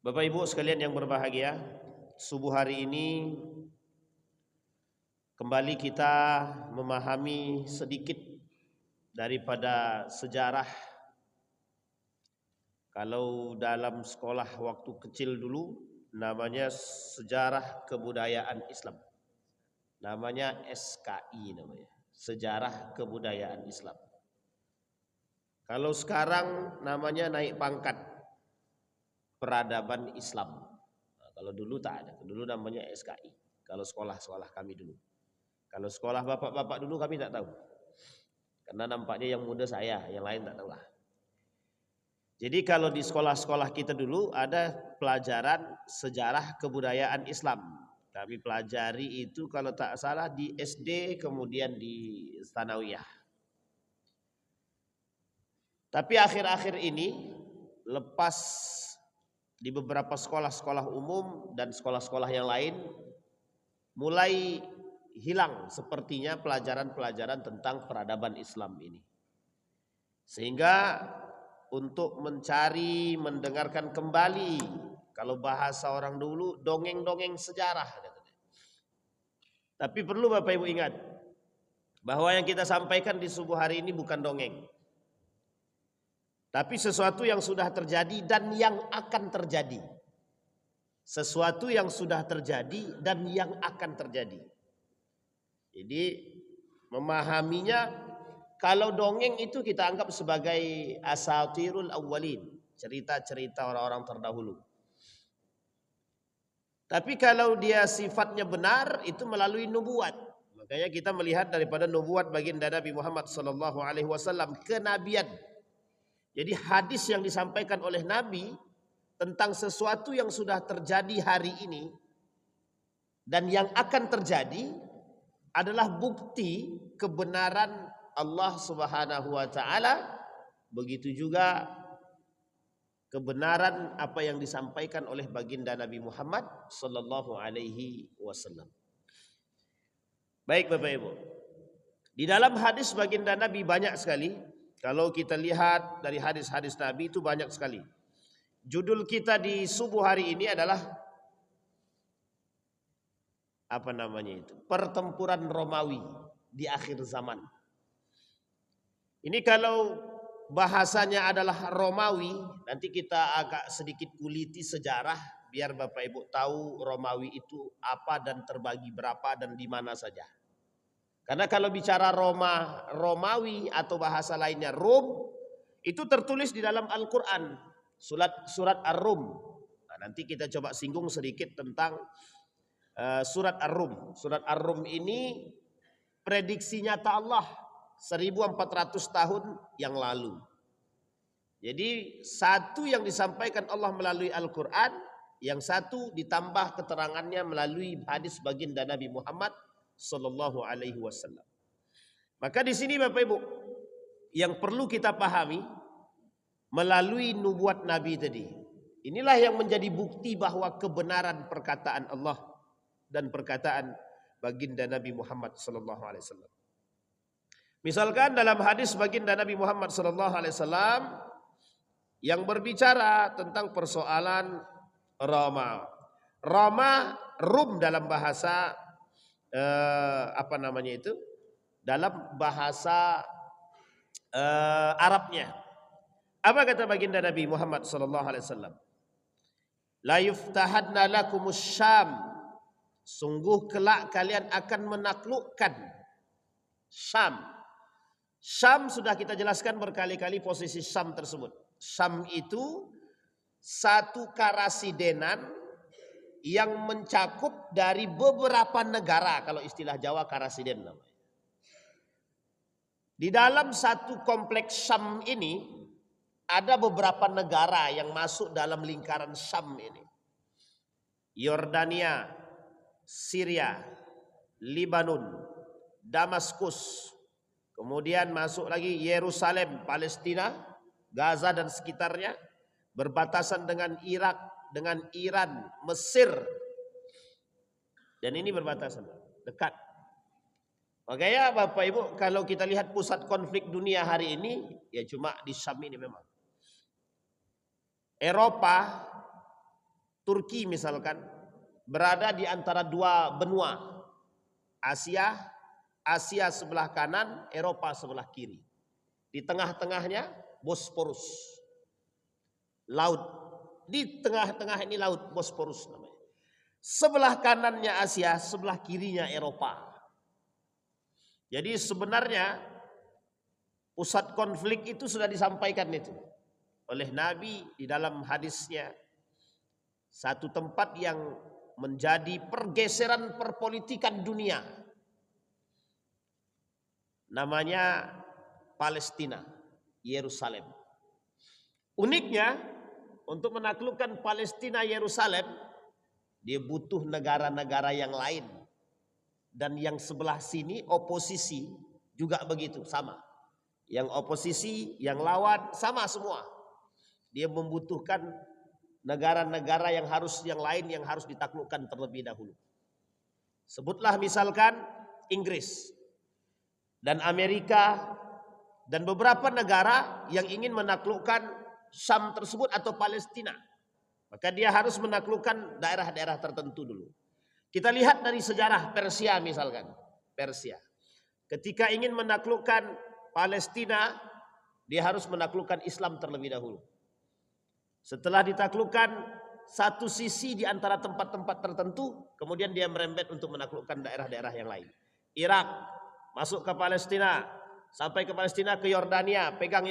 Bapak Ibu sekalian yang berbahagia, subuh hari ini kembali kita memahami sedikit daripada sejarah. Kalau dalam sekolah waktu kecil dulu namanya sejarah kebudayaan Islam. Namanya SKI namanya. Sejarah kebudayaan Islam. Kalau sekarang namanya naik pangkat peradaban Islam. Nah, kalau dulu tak ada. Dulu namanya SKI. Kalau sekolah-sekolah kami dulu. Kalau sekolah bapak-bapak dulu kami tak tahu. Karena nampaknya yang muda saya, yang lain tak tahu lah. Jadi kalau di sekolah-sekolah kita dulu ada pelajaran sejarah kebudayaan Islam. Kami pelajari itu kalau tak salah di SD kemudian di Tsanawiyah. Tapi akhir-akhir ini lepas di beberapa sekolah-sekolah umum dan sekolah-sekolah yang lain mulai hilang sepertinya pelajaran-pelajaran tentang peradaban Islam ini. Sehingga untuk mencari, mendengarkan kembali, kalau bahasa orang dulu, dongeng-dongeng sejarah. Tapi perlu Bapak Ibu ingat, bahwa yang kita sampaikan di subuh hari ini bukan dongeng. Tapi sesuatu yang sudah terjadi dan yang akan terjadi. Sesuatu yang sudah terjadi dan yang akan terjadi. Jadi memahaminya, kalau dongeng itu kita anggap sebagai asatirul awwalin, cerita-cerita orang-orang terdahulu. Tapi kalau dia sifatnya benar itu melalui nubuat. Makanya kita melihat daripada nubuat baginda Nabi Muhammad SAW, kenabian. Jadi hadis yang disampaikan oleh Nabi tentang sesuatu yang sudah terjadi hari ini dan yang akan terjadi adalah bukti kebenaran Allah Subhanahu wa taala, begitu juga kebenaran apa yang disampaikan oleh baginda Nabi Muhammad sallallahu alaihi wasallam. Baik Bapak Ibu. Di dalam hadis baginda Nabi banyak sekali. Kalau kita lihat dari hadis-hadis Nabi itu banyak sekali. Judul kita di subuh hari ini adalah apa namanya itu? Pertempuran Romawi di akhir zaman. Ini kalau bahasanya adalah Romawi, nanti kita agak sedikit kuliti sejarah biar Bapak Ibu tahu Romawi itu apa dan terbagi berapa dan di mana saja. Karena kalau bicara Romawi atau bahasa lainnya Rom, itu tertulis di dalam Al-Quran, surat Ar-Rum. Nah, nanti kita coba singgung sedikit tentang surat Ar-Rum. Surat Ar-Rum ini prediksi nyata Allah 1400 tahun yang lalu. Jadi satu yang disampaikan Allah melalui Al-Quran, yang satu ditambah keterangannya melalui hadis baginda Nabi Muhammad sallallahu alaihi wasallam. Maka di sini Bapak Ibu, yang perlu kita pahami melalui nubuat Nabi tadi. Inilah yang menjadi bukti bahwa kebenaran perkataan Allah dan perkataan baginda Nabi Muhammad sallallahu alaihi wasallam. Misalkan dalam hadis baginda Nabi Muhammad sallallahu alaihi wasallam yang berbicara tentang persoalan Rum dalam bahasa apa namanya itu? Dalam bahasa Arabnya. Apa kata baginda Nabi Muhammad sallallahu alaihi wasallam? La yuftahadna lakumus Syam. Sungguh kelak kalian akan menaklukkan Syam. Syam sudah kita jelaskan berkali-kali posisi Syam tersebut. Syam itu satu karasidenan yang mencakup dari beberapa negara, kalau istilah Jawa karasiden namanya. Di dalam satu kompleks Syam ini ada beberapa negara yang masuk dalam lingkaran Syam ini. Yordania, Syria, Lebanon, Damaskus, kemudian masuk lagi Yerusalem, Palestina, Gaza dan sekitarnya, berbatasan dengan Irak, dengan Iran, Mesir. Dan ini berbatasan, dekat. Makanya Bapak Ibu, kalau kita lihat pusat konflik dunia hari ini, ya cuma di Syam ini memang. Eropa Turki misalkan berada di antara dua benua, Asia sebelah kanan, Eropa sebelah kiri. Di tengah-tengahnya Bosporus, laut. Di tengah-tengah ini laut Bosporus namanya. Sebelah kanannya Asia, sebelah kirinya Eropa. Jadi sebenarnya pusat konflik itu sudah disampaikan itu oleh Nabi di dalam hadisnya. Satu tempat yang menjadi pergeseran perpolitikan dunia. Namanya Palestina, Yerusalem. Uniknya untuk menaklukkan Palestina, Yerusalem, dia butuh negara-negara yang lain. Dan yang sebelah sini oposisi juga begitu, sama. Yang oposisi, yang lawan sama semua. Dia membutuhkan negara-negara yang lain yang harus ditaklukkan terlebih dahulu. Sebutlah misalkan Inggris dan Amerika dan beberapa negara yang ingin menaklukkan Syam tersebut atau Palestina. Maka dia harus menaklukkan daerah-daerah tertentu dulu. Kita lihat dari sejarah Persia misalkan. Persia. Ketika ingin menaklukkan Palestina, dia harus menaklukkan Islam terlebih dahulu. Setelah ditaklukkan satu sisi di antara tempat-tempat tertentu, kemudian dia merembet untuk menaklukkan daerah-daerah yang lain. Irak masuk ke Palestina, sampai ke Palestina, ke Yordania, pegang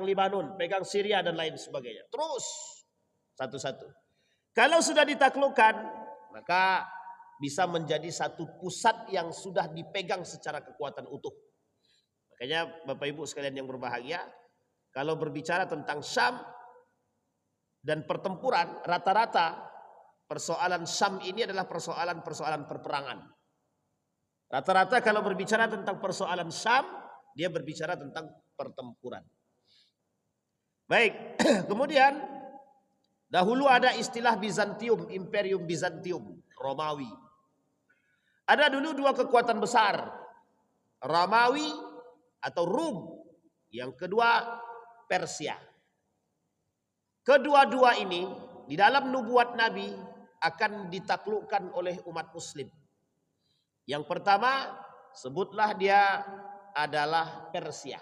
Libanon, pegang Syria dan lain sebagainya. Terus satu-satu. Kalau sudah ditaklukkan, maka bisa menjadi satu pusat yang sudah dipegang secara kekuatan utuh. Makanya Bapak Ibu sekalian yang berbahagia, kalau berbicara tentang Syam dan pertempuran, rata-rata persoalan Syam ini adalah persoalan perperangan. Rata-rata kalau berbicara tentang persoalan Syam, dia berbicara tentang pertempuran. Baik, kemudian dahulu ada istilah Bizantium, Imperium Bizantium, Romawi. Ada dulu dua kekuatan besar, Romawi atau Rum, yang kedua Persia. Kedua-dua ini di dalam nubuat Nabi akan ditaklukkan oleh umat muslim. Yang pertama, sebutlah dia adalah Persia.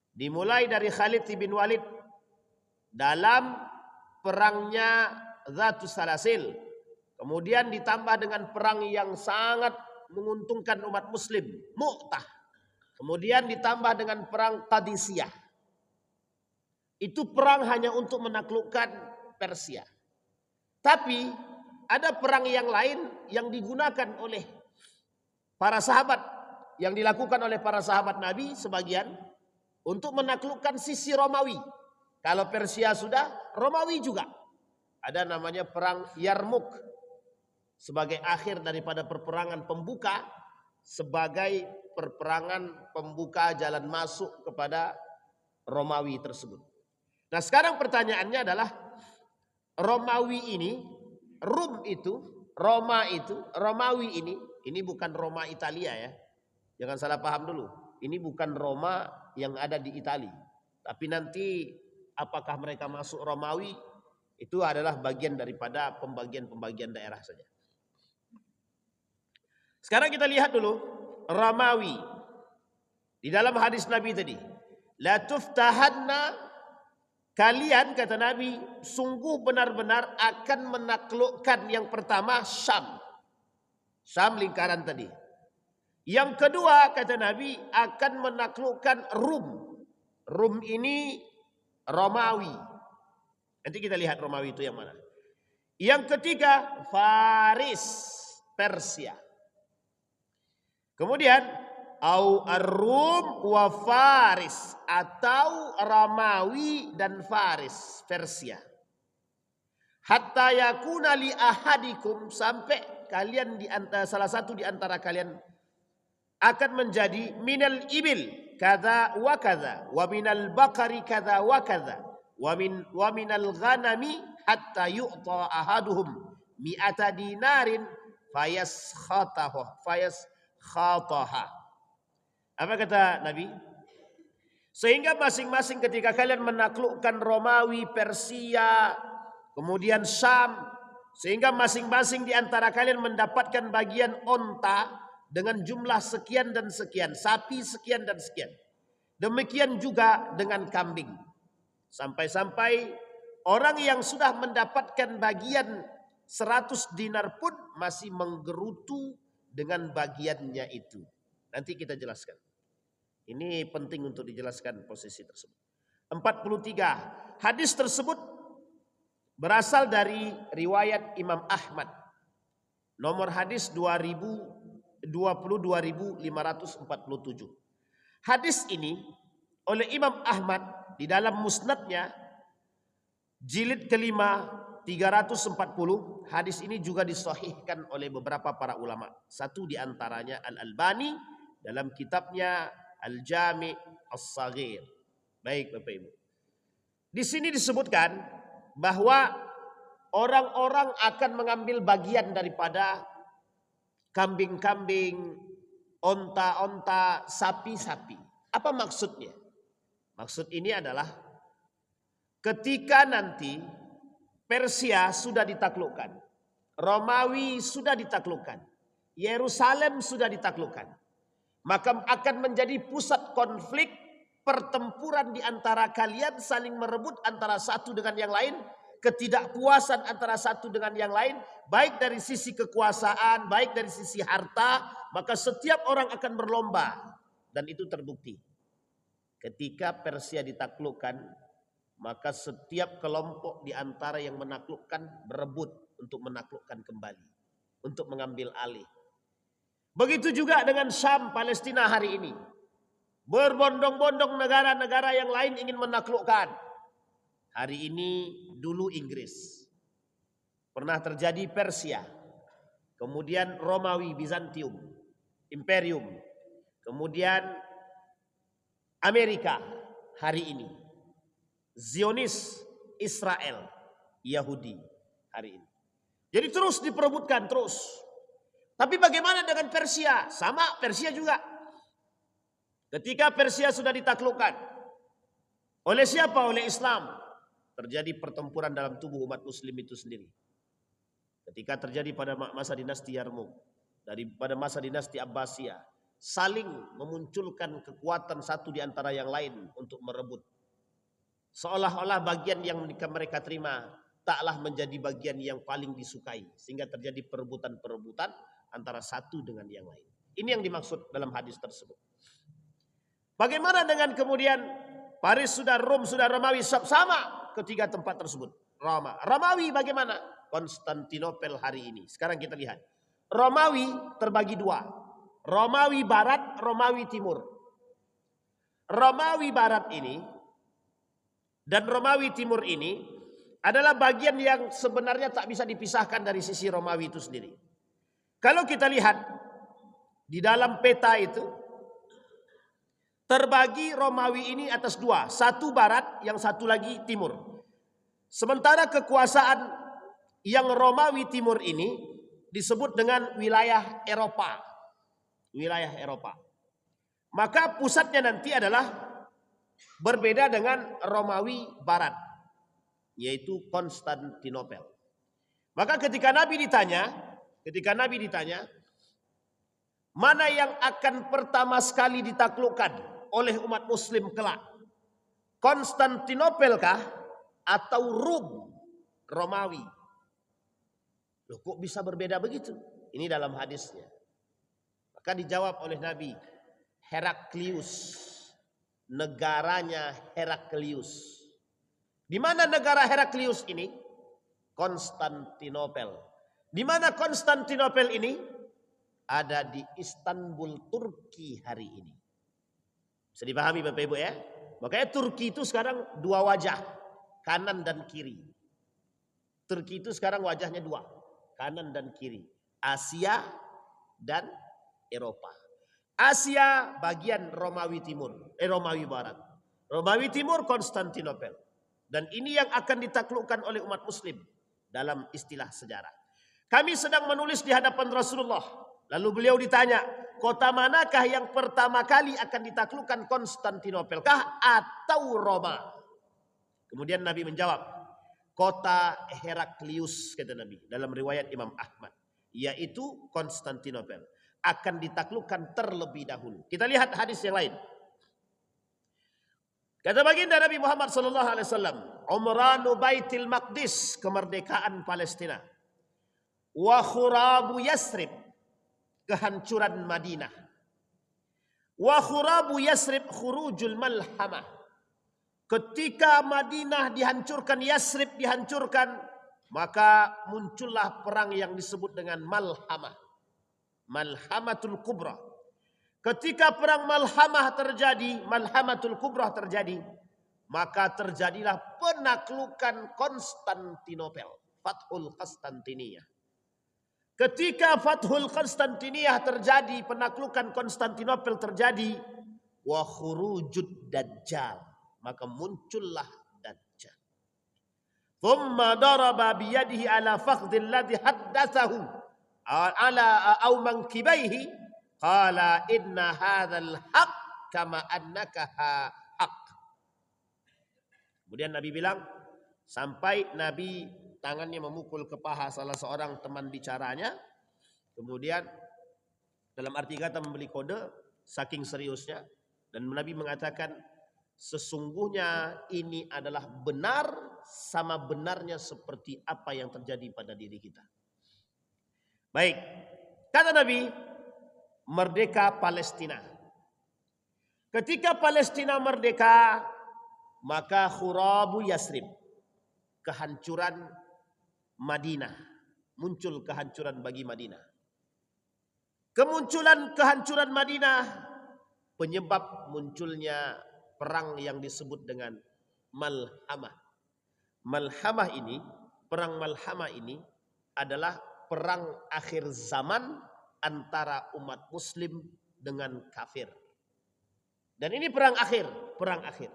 Dimulai dari Khalid bin Walid dalam perangnya Zatus Salasil. Kemudian ditambah dengan perang yang sangat menguntungkan umat muslim, Mu'tah. Kemudian ditambah dengan perang Qadisiyah. Itu perang hanya untuk menaklukkan Persia. Tapi ada perang yang lain yang digunakan oleh para sahabat, yang dilakukan oleh para sahabat Nabi sebagian untuk menaklukkan sisi Romawi. Kalau Persia sudah, Romawi juga. Ada namanya perang Yarmuk sebagai akhir daripada perperangan pembuka, sebagai perperangan pembuka jalan masuk kepada Romawi tersebut. Nah sekarang pertanyaannya adalah Romawi ini, Romawi ini bukan Roma Italia ya. Jangan salah paham dulu. Ini bukan Roma yang ada di Italia. Tapi nanti apakah mereka masuk Romawi, itu adalah bagian daripada pembagian daerah saja. Sekarang kita lihat dulu Romawi. Di dalam hadis Nabi tadi, la tuftahanna, kalian kata Nabi sungguh benar-benar akan menaklukkan yang pertama Syam. Syam lingkaran tadi. Yang kedua kata Nabi akan menaklukkan Rum. Rum ini Romawi. Nanti kita lihat Romawi itu yang mana. Yang ketiga Faris, Persia. Kemudian au ar-Rum wa Faris, atau Romawi dan Faris, Persia. Hatta yakuna li ahadikum, sampai kalian di antara salah satu di antara kalian akan menjadi minal ibil kadza wa kadza, wa minal baqari kadza wa kadza, wa minal ghanami hatta yu'ta ahaduhum mi'ata dinarin khataha. Apa kata Nabi? Sehingga masing-masing ketika kalian menaklukkan Romawi, Persia, kemudian Syam, sehingga masing-masing di antara kalian mendapatkan bagian onta dengan jumlah sekian dan sekian, sapi sekian dan sekian. Demikian juga dengan kambing. Sampai-sampai orang yang sudah mendapatkan bagian 100 dinar pun masih menggerutu dengan bagiannya itu. Nanti kita jelaskan. Ini penting untuk dijelaskan posisi tersebut. 43. Hadis tersebut berasal dari riwayat Imam Ahmad. Nomor hadis 22.547. Hadis ini oleh Imam Ahmad di dalam musnadnya jilid kelima 340. Hadis ini juga disahihkan oleh beberapa para ulama. Satu di antaranya Al-Albani dalam kitabnya Al-Jami' As-Saghir. Baik Bapak Ibu. Di sini disebutkan bahwa orang-orang akan mengambil bagian daripada kambing-kambing, onta-onta, sapi-sapi. Apa maksudnya? Maksud ini adalah ketika nanti Persia sudah ditaklukkan, Romawi sudah ditaklukkan, Yerusalem sudah ditaklukkan, maka akan menjadi pusat konflik, pertempuran di antara kalian, saling merebut antara satu dengan yang lain, ketidakpuasan antara satu dengan yang lain, baik dari sisi kekuasaan, baik dari sisi harta, maka setiap orang akan berlomba. Dan itu terbukti. Ketika Persia ditaklukkan, maka setiap kelompok di antara yang menaklukkan berebut untuk menaklukkan kembali, untuk mengambil alih. Begitu juga dengan Syam, Palestina hari ini. Berbondong-bondong negara-negara yang lain ingin menaklukkan. Hari ini dulu Inggris. Pernah terjadi Persia. Kemudian Romawi, Bizantium, Imperium. Kemudian Amerika hari ini. Zionis, Israel, Yahudi hari ini. Jadi terus diperebutkan terus. Tapi bagaimana dengan Persia? Sama, Persia juga. Ketika Persia sudah ditaklukkan oleh siapa? Oleh Islam. Terjadi pertempuran dalam tubuh umat muslim itu sendiri. Ketika terjadi pada masa dinasti Yarmouk, pada masa dinasti Abbasiyah, saling memunculkan kekuatan satu di antara yang lain untuk merebut. Seolah-olah bagian yang mereka terima taklah menjadi bagian yang paling disukai. Sehingga terjadi perebutan-perebutan antara satu dengan yang lain. Ini yang dimaksud dalam hadis tersebut. Bagaimana dengan kemudian Paris sudah, Rom sudah, Romawi sama ketiga tempat tersebut. Romawi bagaimana? Konstantinopel hari ini. Sekarang kita lihat. Romawi terbagi dua. Romawi Barat, Romawi Timur. Romawi Barat ini dan Romawi Timur ini adalah bagian yang sebenarnya tak bisa dipisahkan dari sisi Romawi itu sendiri. Kalau kita lihat di dalam peta itu, terbagi Romawi ini atas dua. Satu barat, yang satu lagi timur. Sementara kekuasaan yang Romawi timur ini disebut dengan wilayah Eropa. Wilayah Eropa. Maka pusatnya nanti adalah berbeda dengan Romawi barat, yaitu Konstantinopel. Maka ketika Nabi ditanya, mana yang akan pertama sekali ditaklukkan oleh umat muslim kelak? Konstantinopel kah atau Rum, Romawi? Loh, kok bisa berbeda begitu? Ini dalam hadisnya. Maka dijawab oleh Nabi, Heraklius. Negaranya Heraklius. Di mana negara Heraklius ini? Konstantinopel. Di mana Konstantinopel ini? Ada di Istanbul, Turki hari ini. Bisa dipahami Bapak Ibu ya? Makanya Turki itu sekarang dua wajah, kanan dan kiri. Turki itu sekarang wajahnya dua, kanan dan kiri. Asia dan Eropa. Asia bagian Romawi Timur, Romawi Barat. Romawi Timur Konstantinopel. Dan ini yang akan ditaklukkan oleh umat muslim dalam istilah sejarah. Kami sedang menulis di hadapan Rasulullah. Lalu beliau ditanya, kota manakah yang pertama kali akan ditaklukkan, Konstantinopel kah atau Roma? Kemudian Nabi menjawab, kota Heraklius, kata Nabi dalam riwayat Imam Ahmad, yaitu Konstantinopel, akan ditaklukkan terlebih dahulu. Kita lihat hadis yang lain. Kata baginda Nabi Muhammad sallallahu alaihi wasallam, Umranu Baitil Maqdis, kemerdekaan Palestina. Wa khurabu Yasrib, kehancuran Madinah. Wa khurabu Yasrib khurujul malhamah. Ketika Madinah dihancurkan, Yasrib dihancurkan, maka muncullah perang yang disebut dengan Malhamah. Malhamatul Kubra. Ketika perang Malhamatul Kubra terjadi, maka terjadilah penaklukan Konstantinopel, Fathul Konstantiniyah. Ketika Fathul Konstantiniyah terjadi, penaklukan Konstantinopel terjadi, wa khurujud Dajjal, maka muncullah Dajjal. Thumma daraba biyadihi ala fakhdil ladhi haddathahu ala au mankibaihi qala inna hadzal haq kama annaka haq. Kemudian Nabi bilang, sampai Nabi tangannya memukul ke paha salah seorang teman bicaranya. Kemudian dalam arti kata memberi kode saking seriusnya, dan Nabi mengatakan sesungguhnya ini adalah benar sama benarnya seperti apa yang terjadi pada diri kita. Baik, kata Nabi, merdeka Palestina. Ketika Palestina merdeka, maka khurabu Yasrib, kehancuran Madinah, muncul kehancuran bagi Madinah. Kemunculan kehancuran Madinah penyebab munculnya perang yang disebut dengan Malhamah. Malhamah ini, perang Malhamah ini adalah perang akhir zaman antara umat muslim dengan kafir. Dan ini perang akhir, perang akhir.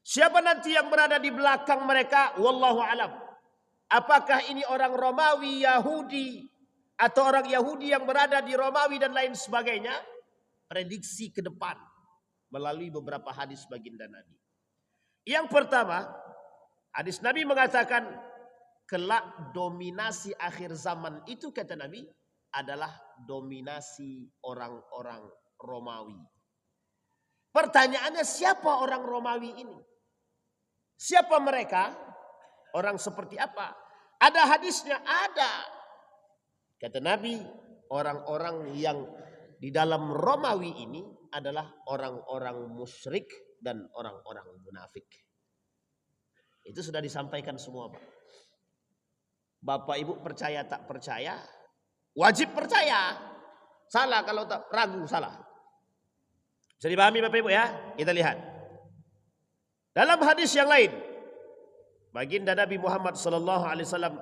Siapa nanti yang berada di belakang mereka? Wallahu alam. Apakah ini orang Romawi, Yahudi, atau orang Yahudi yang berada di Romawi dan lain sebagainya? Prediksi ke depan melalui beberapa hadis baginda Nabi. Yang pertama, hadis Nabi mengatakan kelak dominasi akhir zaman itu, kata Nabi, adalah dominasi orang-orang Romawi. Pertanyaannya, siapa orang Romawi ini? Siapa mereka? Orang seperti apa? Ada hadisnya? Ada. Kata Nabi, orang-orang yang di dalam Romawi ini adalah orang-orang musyrik dan orang-orang munafik. Itu sudah disampaikan semua, Pak. Bapak Ibu percaya tak percaya? Wajib percaya. Salah kalau tak ragu, salah. Bisa dipahami Bapak Ibu ya? Kita lihat. Dalam hadis yang lain, baginda Nabi Muhammad SAW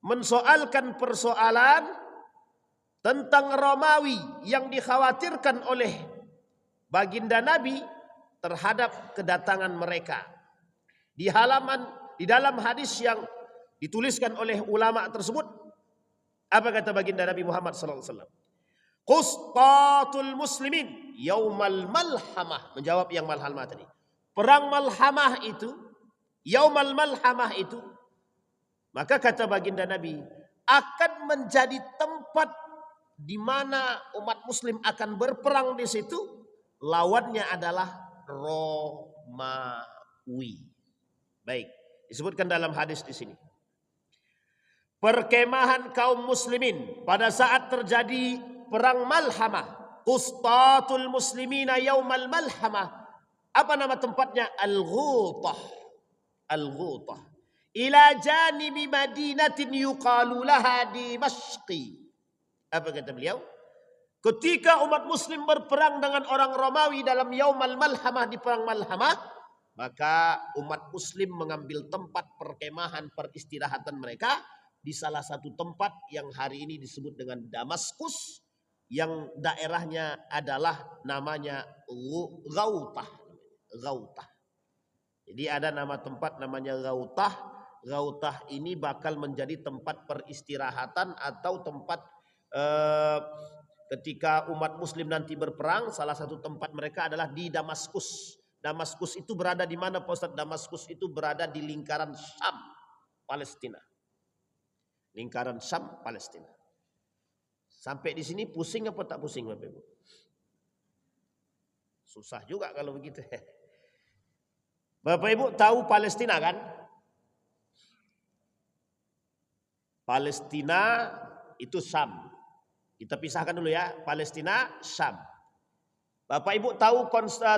mensoalkan persoalan tentang Romawi yang dikhawatirkan oleh baginda Nabi terhadap kedatangan mereka. Di dalam hadis yang dituliskan oleh ulama tersebut, apa kata baginda Nabi Muhammad SAW? Qustatul muslimin yaumal malhamah. Menjawab yang malhamah tadi. Perang malhamah itu, yaumal malhamah itu, maka kata baginda Nabi, akan menjadi tempat di mana umat muslim akan berperang di situ. Lawannya adalah Romawi. Baik, disebutkan dalam hadis di sini. Perkemahan kaum muslimin pada saat terjadi perang malhamah. Qustatul muslimina yaumal malhamah. Apa nama tempatnya? Al-Ghutah. Al-Ghutah. Ila janibi madinatin yuqalu laha Dimashqi. Apa kata beliau? Ketika umat muslim berperang dengan orang Romawi dalam yaumal malhamah, di perang malhamah, maka umat muslim mengambil tempat perkemahan peristirahatan mereka di salah satu tempat yang hari ini disebut dengan Damaskus, yang daerahnya adalah namanya Ghautah. Ghautah. Jadi ada nama tempat namanya Ghautah. Ghautah ini bakal menjadi tempat peristirahatan atau tempat ketika umat muslim nanti berperang. Salah satu tempat mereka adalah di Damaskus. Damaskus itu berada di mana Pak Ustadz? Damaskus itu berada di lingkaran Syam, Palestina. Lingkaran Syam, Palestina. Sampai di sini pusing apa tak pusing Bapak Ibu? Susah juga kalau begitu. Bapak Ibu tahu Palestina kan? Palestina itu Syam. Kita pisahkan dulu ya, Palestina, Syam. Bapak Ibu tahu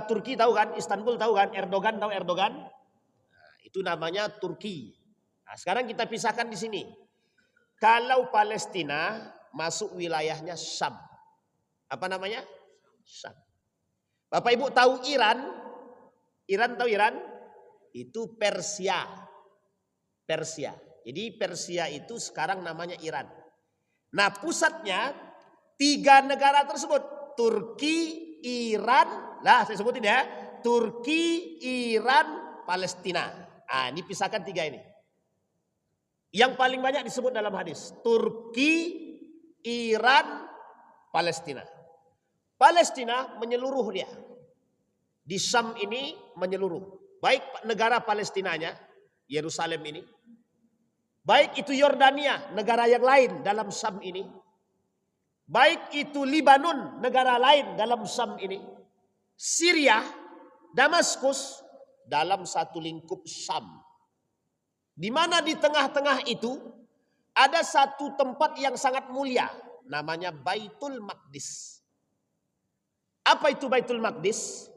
Turki tahu kan? Istanbul tahu kan? Erdogan tahu Erdogan? Nah, itu namanya Turki. Nah, sekarang kita pisahkan di sini. Kalau Palestina masuk wilayahnya Syam. Apa namanya? Syam. Bapak Ibu tahu Iran? Iran tahu Iran? Itu Persia. Persia. Jadi Persia itu sekarang namanya Iran. Nah, pusatnya 3 negara tersebut. Turki, Iran, lah saya sebutin ya. Turki, Iran, Palestina. Nah, ini pisahkan 3 ini. Yang paling banyak disebut dalam hadis. Turki, Iran, Palestina. Palestina menyeluruh dia. Di Syam ini menyeluruh. Baik negara Palestinanya, Yerusalem ini. Baik itu Yordania, negara yang lain dalam Syam ini. Baik itu Libanon, negara lain dalam Syam ini. Syria, Damaskus, dalam satu lingkup Syam. Di mana di tengah-tengah itu ada satu tempat yang sangat mulia. Namanya Baitul Maqdis. Apa itu Baitul Maqdis?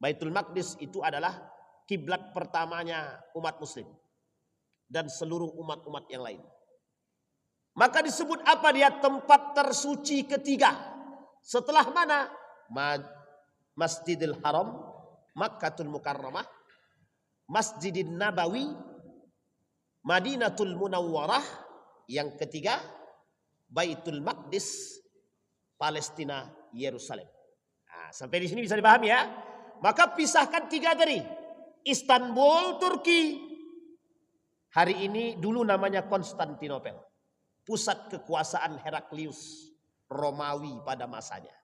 Baitul Maqdis itu adalah kiblat pertamanya umat muslim. Dan seluruh umat-umat yang lain. Maka disebut apa dia? Tempat tersuci ketiga. Setelah mana? Masjidil Haram, Makkatul Mukarramah, Masjidin Nabawi, Madinatul Munawwarah. Yang ketiga, Baitul Maqdis, Palestina, Yerusalem. Nah, sampai di sini bisa dipahami ya. Maka pisahkan 3 tadi. Istanbul, Turki. Hari ini dulu namanya Konstantinopel. Pusat kekuasaan Heraklius, Romawi pada masanya.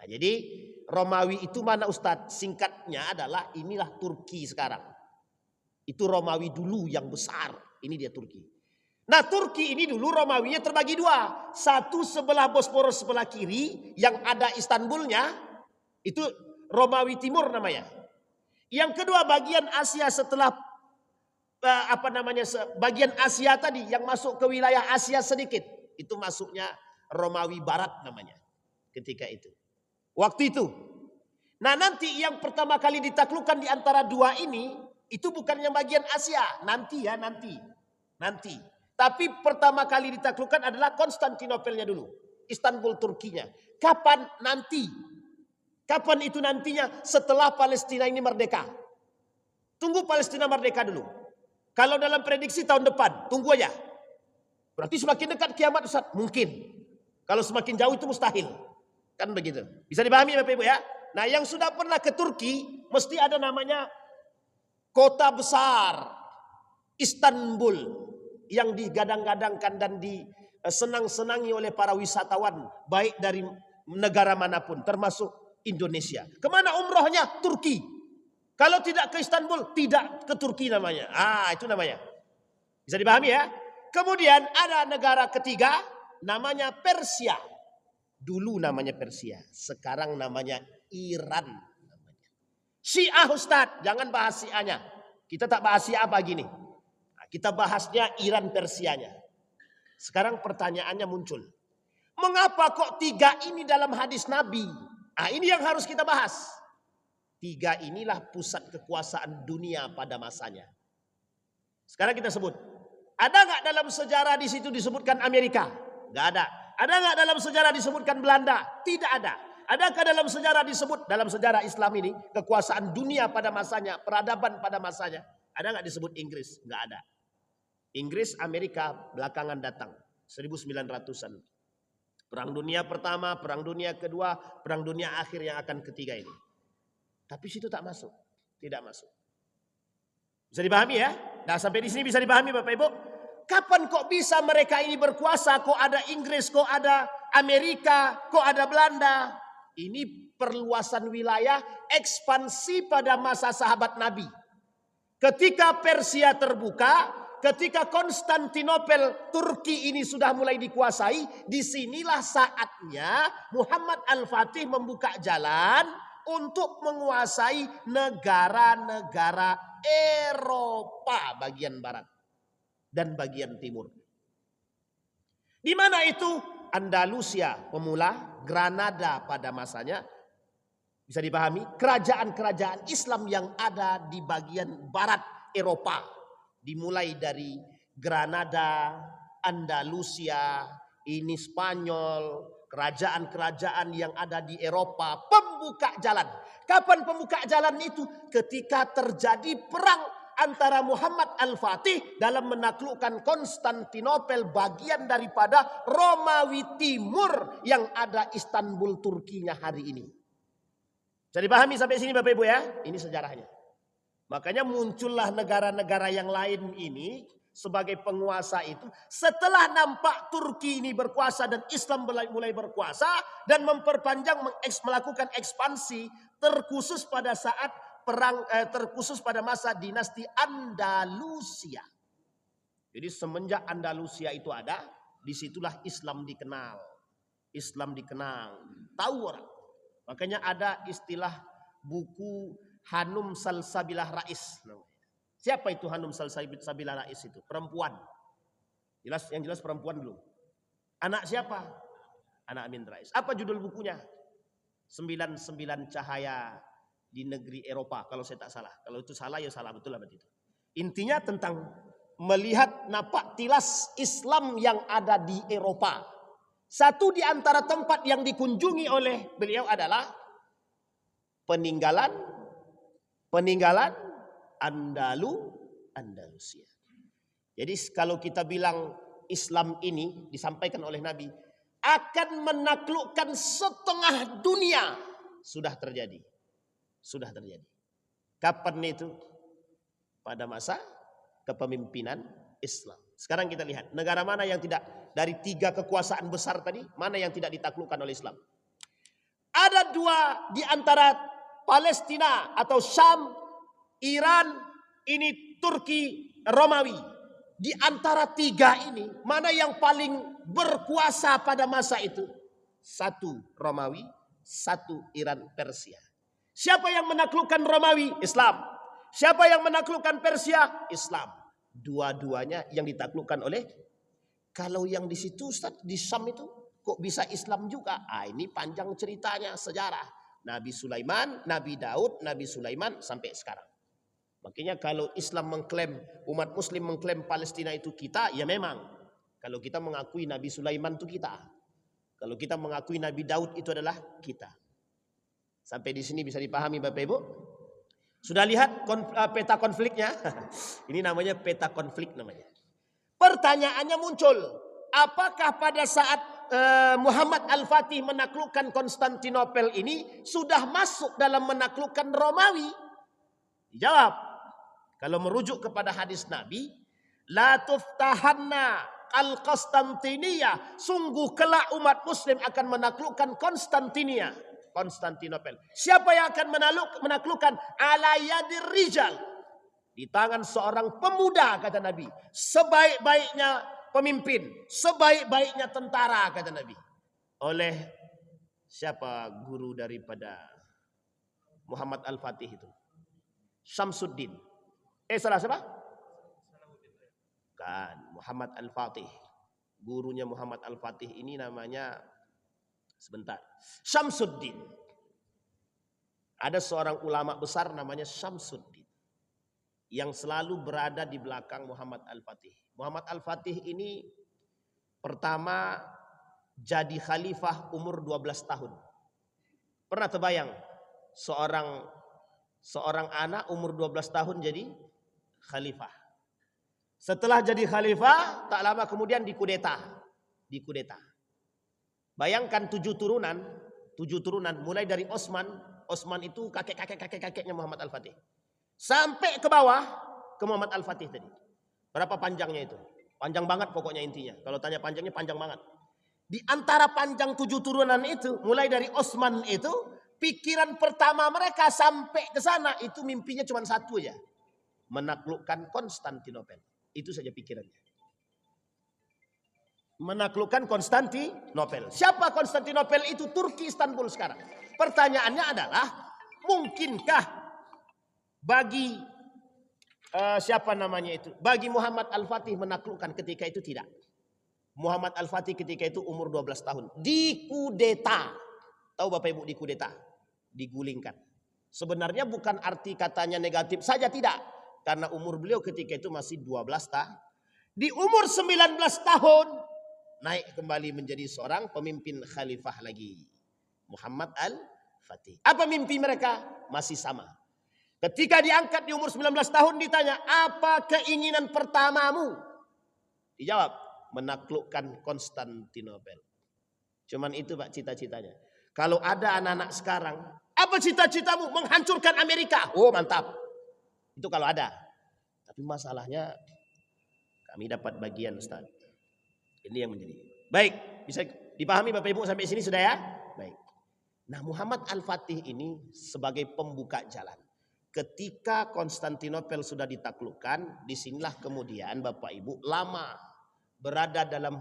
Nah, jadi Romawi itu mana Ustadz? Singkatnya adalah inilah Turki sekarang. Itu Romawi dulu yang besar. Ini dia Turki. Nah, Turki ini dulu Romawinya terbagi 2. Satu sebelah Bosporus sebelah kiri yang ada Istanbulnya. Itu Romawi Timur namanya. Yang kedua bagian Asia setelah bagian Asia tadi yang masuk ke wilayah Asia sedikit. Itu masuknya Romawi Barat namanya. Ketika itu. Waktu itu. Nah, nanti yang pertama kali ditaklukkan di antara 2 ini. Itu bukan yang bagian Asia. Nanti ya, nanti. Tapi pertama kali ditaklukkan adalah Konstantinopelnya dulu. Istanbul Turkinya. Kapan? Nanti. Kapan itu nantinya? Setelah Palestina ini merdeka. Tunggu Palestina merdeka dulu. Kalau dalam prediksi tahun depan, tunggu aja. Berarti semakin dekat kiamat Ustaz? Mungkin. Kalau semakin jauh itu mustahil. Kan begitu. Bisa dipahami Bapak Ibu ya? Nah, yang sudah pernah ke Turki, mesti ada namanya kota besar. Istanbul. Yang digadang-gadangkan dan disenang-senangi oleh para wisatawan. Baik dari negara manapun, termasuk Indonesia. Kemana umrohnya? Turki. Kalau tidak ke Istanbul, tidak ke Turki namanya. Itu namanya. Bisa dipahami ya? Kemudian ada negara ketiga, namanya Persia. Dulu namanya Persia, sekarang namanya Iran. Syiah Ustadz, jangan bahas Syiahnya. Kita tak bahas Syiah apa gini. Nah, kita bahasnya Iran Persianya. Sekarang pertanyaannya muncul. Mengapa kok 3 ini dalam hadis Nabi? Ini yang harus kita bahas. 3 inilah pusat kekuasaan dunia pada masanya. Sekarang kita sebut. Ada nggak dalam sejarah di situ disebutkan Amerika? Nggak ada. Ada nggak dalam sejarah disebutkan Belanda? Tidak ada. Adakah dalam sejarah disebut, dalam sejarah Islam ini, kekuasaan dunia pada masanya, peradaban pada masanya? Ada nggak disebut Inggris? Nggak ada. Inggris, Amerika belakangan datang. 1900-an. Perang dunia pertama, perang dunia kedua, perang dunia akhir yang akan ketiga ini. Tapi situ tak masuk. Tidak masuk. Bisa dipahami ya? Nah, sampai di sini bisa dipahami Bapak Ibu. Kapan kok bisa mereka ini berkuasa? Kok ada Inggris, kok ada Amerika, kok ada Belanda? Ini perluasan wilayah, ekspansi pada masa sahabat Nabi. Ketika Persia terbuka, ketika Konstantinopel Turki ini sudah mulai dikuasai, disinilah saatnya Muhammad Al-Fatih membuka jalan untuk menguasai negara-negara Eropa bagian barat dan bagian timur. Di mana itu? Andalusia pemula, Granada pada masanya. Bisa dipahami, kerajaan-kerajaan Islam yang ada di bagian barat Eropa. Dimulai dari Granada, Andalusia, ini Spanyol, kerajaan-kerajaan yang ada di Eropa, pembuka jalan. Kapan pembuka jalan itu? Ketika terjadi perang antara Muhammad Al-Fatih dalam menaklukkan Konstantinopel, bagian daripada Romawi Timur yang ada Istanbul Turkinya hari ini. Bisa dipahami sampai sini Bapak Ibu ya? Ini sejarahnya. Makanya muncullah negara-negara yang lain ini sebagai penguasa itu setelah nampak Turki ini berkuasa dan Islam mulai berkuasa dan memperpanjang melakukan ekspansi terkhusus pada saat terkhusus pada masa dinasti Andalusia. Jadi semenjak Andalusia itu ada, disitulah Islam dikenal. Islam dikenal, tahu orang. Makanya ada istilah buku Hanum Salsabilah Rais. Siapa itu Hanum Salsabilah Rais itu? Perempuan. Yang jelas perempuan dulu. Anak siapa? Anak Amin Rais. Apa judul bukunya? 99 Cahaya di negeri Eropa, kalau saya tak salah. Kalau itu salah ya salah, betul lah berarti itu. Intinya tentang melihat napak tilas Islam yang ada di Eropa. Satu di antara tempat yang dikunjungi oleh beliau adalah peninggalan Andalusia. Jadi kalau kita bilang Islam ini disampaikan oleh Nabi akan menaklukkan setengah dunia, sudah terjadi. Sudah terjadi. Kapan itu? Pada masa kepemimpinan Islam. Sekarang kita lihat negara mana yang tidak, dari 3 kekuasaan besar tadi, mana yang tidak ditaklukkan oleh Islam. Ada 2 di antara Palestina atau Syam, Iran, ini Turki, Romawi. Di antara 3 ini, mana yang paling berkuasa pada masa itu? 1 Romawi, 1 Iran, Persia. Siapa yang menaklukkan Romawi? Islam. Siapa yang menaklukkan Persia? Islam. Dua-duanya yang ditaklukkan oleh. Kalau yang di situ Ustaz, di Syam itu kok bisa Islam juga? Ini panjang ceritanya, sejarah. Nabi Sulaiman, Nabi Daud, Nabi Sulaiman sampai sekarang. Makanya kalau Islam mengklaim, umat Muslim mengklaim Palestina itu kita, ya memang. Kalau kita mengakui Nabi Sulaiman itu kita. Kalau kita mengakui Nabi Daud itu adalah kita. Sampai di sini bisa dipahami Bapak Ibu? Sudah lihat peta konfliknya? Ini namanya peta konflik namanya. Pertanyaannya muncul, apakah pada saat Muhammad Al-Fatih menaklukkan Konstantinopel ini sudah masuk dalam menaklukkan Romawi? Dijawab, kalau merujuk kepada hadis Nabi, la tuftahanna al-Konstantiniyah, sungguh kelak umat Muslim akan menaklukkan Konstantinopel. Siapa yang akan menaklukkan? Ala yadir rijal, di tangan seorang pemuda, kata Nabi. Sebaik-baiknya pemimpin, sebaik-baiknya tentara, kata Nabi. Oleh siapa guru daripada Muhammad Al-Fatih itu? Syamsuddin. Salah siapa? Kan Muhammad Al-Fatih. Gurunya Muhammad Al-Fatih ini namanya, sebentar, Syamsuddin. Ada seorang ulama besar namanya Syamsuddin yang selalu berada di belakang Muhammad Al-Fatih. Muhammad Al-Fatih ini pertama jadi khalifah umur 12 tahun. Pernah terbayang seorang anak umur 12 tahun jadi khalifah. Setelah jadi khalifah, tak lama kemudian dikudeta. Bayangkan 7 turunan mulai dari Osman itu kakeknya Muhammad Al-Fatih. Sampai ke bawah ke Muhammad Al-Fatih tadi. Berapa panjangnya itu? Panjang banget pokoknya intinya. Kalau tanya panjangnya, panjang banget. Di antara panjang 7 turunan itu, mulai dari Osman itu, pikiran pertama mereka sampai ke sana itu mimpinya cuma satu aja. Menaklukkan Konstantinopel. Itu saja pikirannya. Menaklukkan Konstantinopel. Siapa Konstantinopel itu? Turki, Istanbul sekarang. Pertanyaannya adalah, mungkinkah bagi siapa namanya itu? Bagi Muhammad Al-Fatih menaklukkan ketika itu? Tidak. Muhammad Al-Fatih ketika itu umur 12 tahun. Dikudeta. Tahu Bapak Ibu dikudeta? Digulingkan. Sebenarnya bukan arti katanya negatif saja, tidak. Karena umur beliau ketika itu masih 12 tahun. Di umur 19 tahun naik kembali menjadi seorang pemimpin khalifah lagi. Muhammad Al-Fatih. Apa mimpi mereka? Masih sama. Ketika diangkat di umur 19 tahun ditanya, apa keinginan pertamamu? Dijawab, menaklukkan Konstantinopel. Cuman itu Pak cita-citanya. Kalau ada anak-anak sekarang, apa cita-citamu? Menghancurkan Amerika. Oh mantap. Itu kalau ada. Tapi masalahnya kami dapat bagian Ustaz. Ini yang menjadi. Baik, bisa dipahami Bapak Ibu sampai sini sudah ya? Baik. Nah, Muhammad Al-Fatih ini sebagai pembuka jalan. Ketika Konstantinopel sudah ditaklukkan, disinilah kemudian Bapak Ibu lama berada dalam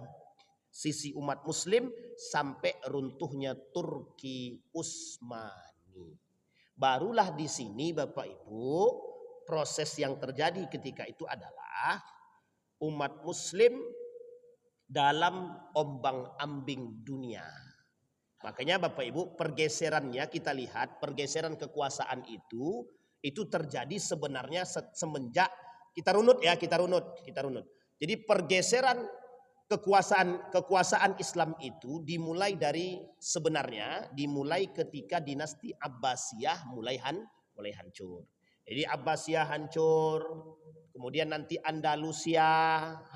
sisi umat Muslim sampai runtuhnya Turki Utsmani. Barulah di sini Bapak Ibu proses yang terjadi ketika itu adalah umat Muslim dalam ombang-ambing dunia. Makanya Bapak Ibu pergeserannya kita lihat, pergeseran kekuasaan itu terjadi sebenarnya semenjak kita runut. Jadi pergeseran kekuasaan Islam itu dimulai ketika dinasti Abbasiyah mulai hancur. Jadi Abbasiyah hancur, kemudian nanti Andalusia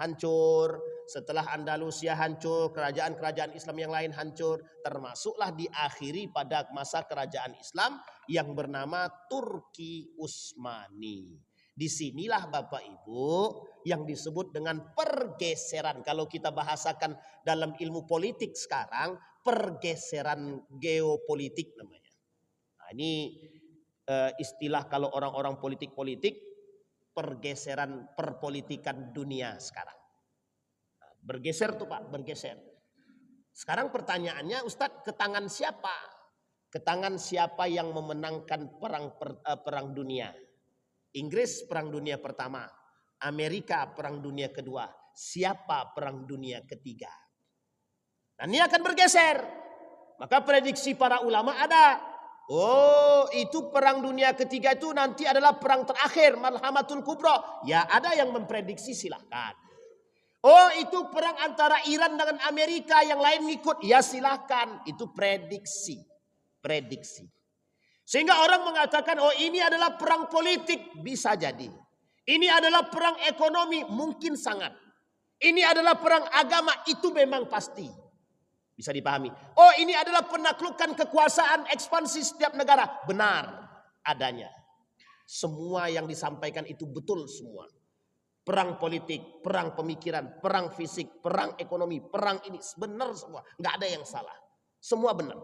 hancur. Setelah Andalusia hancur, kerajaan-kerajaan Islam yang lain hancur. Termasuklah diakhiri pada masa kerajaan Islam yang bernama Turki Utsmani. Disinilah Bapak Ibu yang disebut dengan pergeseran. Kalau kita bahasakan dalam ilmu politik sekarang, pergeseran geopolitik namanya. Nah, ini istilah kalau orang-orang politik, pergeseran perpolitikan dunia sekarang. Nah, bergeser tuh Pak, bergeser. Sekarang pertanyaannya, Ustadz, ke tangan siapa? Ke tangan siapa yang memenangkan perang dunia? Inggris perang dunia pertama, Amerika perang dunia kedua, siapa perang dunia ketiga? Nah, ini akan bergeser. Maka prediksi para ulama ada. Oh, itu perang dunia ketiga itu nanti adalah perang terakhir, Malhamatul Kubra. Ya, ada yang memprediksi, silahkan. Oh, itu perang antara Iran dengan Amerika, yang lain ngikut. Ya, silahkan. Itu prediksi. Sehingga orang mengatakan, oh ini adalah perang politik. Bisa jadi. Ini adalah perang ekonomi. Mungkin sangat. Ini adalah perang agama. Itu memang pasti. Bisa dipahami. Oh ini adalah penaklukan kekuasaan ekspansi setiap negara. Benar adanya. Semua yang disampaikan itu betul semua. Perang politik, perang pemikiran, perang fisik, perang ekonomi, perang ini. Benar semua. Nggak ada yang salah. Semua benar.